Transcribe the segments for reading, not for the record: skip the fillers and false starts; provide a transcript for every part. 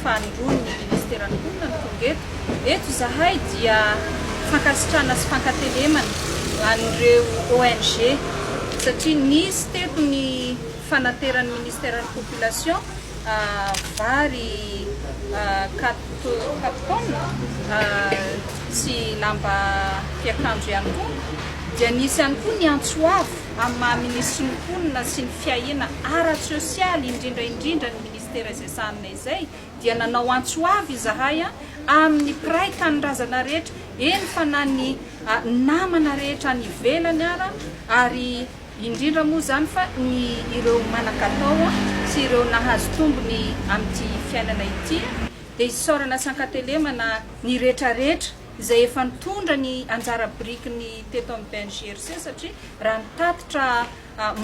fandrony ministeran'ny mponina ny tonga eto zahay dia fankasitrana sy fankatelemana an'ireo ONG satria nisy teto ny fanateran'ny ministeran'ny population vary carton sy lamba fiakanjo ihany koa dia nisy ihany koa ny antsoavo amin'ny maha-ministry ny mponina sy ny fiahina ara-sosialy indrindra ny ministera izay sanina izay dia nanao antsoavo izahay amin'ny mpiray tanindrazana rehetra eny fa na ny namana rehetra ny ivelany ary indrindra moa zany fa ny ireo manan-katao sy ireo nahazo tombony amin'ity fiainana ity dia isaorana sy hankatelemana ny rehetrarehetra izay efa nitondra ny anjara biriky ny teto amin'ny PNGRC satria raha nitatitra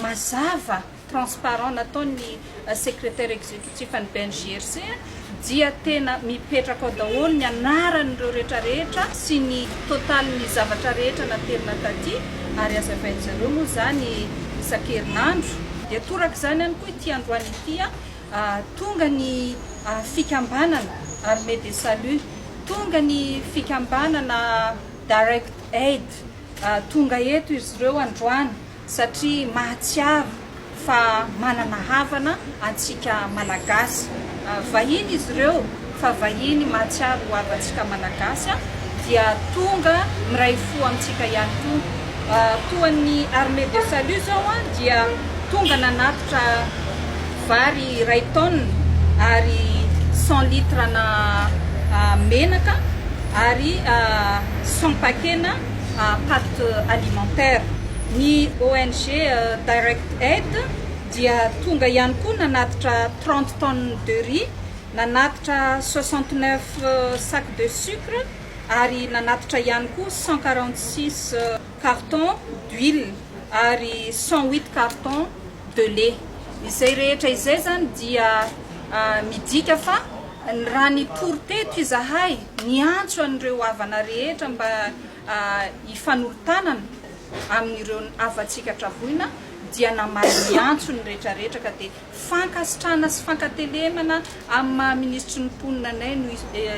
mazava transparent nataon'ny secrétaire exécutif ny PNGRC dia tena mipetraka ao daholo ny anaran'ireo rehetrarehetra sy ny total ny zavatra rehetra naterina taty ary azavain'izareo moa zany isan-kerinandro dia toraka zany ihany koa ity androany ity tonga ny fikambanana Armée des Saluts tonga ny fikambanana Direct Aid tonga eto izy ireo androany satria mahatsiaro fa manana havana antsika malagasy vahiny izy ireo fa vahiny mahatsiaro havantsika malagasy dia tonga miray fo amintsika ihany koa toa ny Armée des Saluts zao dia tonga nanatitra vary 2 tonnes ary 100 litres na menaka ary 100 paquets na pâte alimentaire. Ny ONG Direct Aid dia tonga ihany koa nanatitra 30 tonnes de riz, nanatitra 69 sacs de sucre ary nanatitra ihany koa 146 cartons d'huile ary 108 cartons de lait. Izay rehetra izay zany dia midika fa raha ny tory-teto izahay niantso an'ireo havana rehetra mba hifanolotanana amin'ireo havantsika travoina dia namaly niantso ny rehetrarehetra ka dia fankasitrana sy fankatelemana amin'ny maha-ministry ny mponina anay no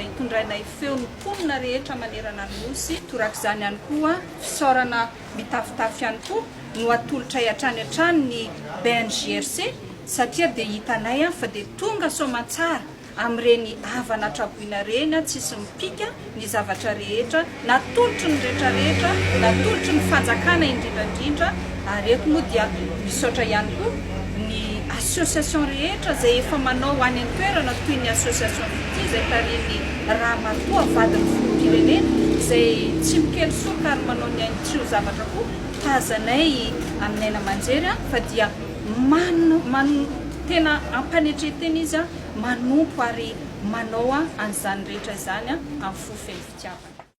hitondrainay feo ny mponina rehetra manerana ny nosy toraka izany ihany koa fisaorana mitafitafy ihany koa no atolotra hatrany hatrany ny PNGRC satria dia hitanay fa dia tonga soamantsara amin'ireny havana traboina reny tsisy mipika ny zavatra rehetra natolotry ny rehetrarehetra natolotry ny fanjakana indrindrandrindra ary eto moa dia misaotra ihany koa ny association rehetra izay efa manao any an-toerana toy ny association fity izay tariny Ramatoa vadiny filoham-pirenena izay tsy mikely soka ary manao ny aintso zavatra koa tazanay amin'ny aina aman-jery fa dia tena ampanetreteny izy manompo ary manao an'izany rehetra izany amin'ny fofeny fitiavana.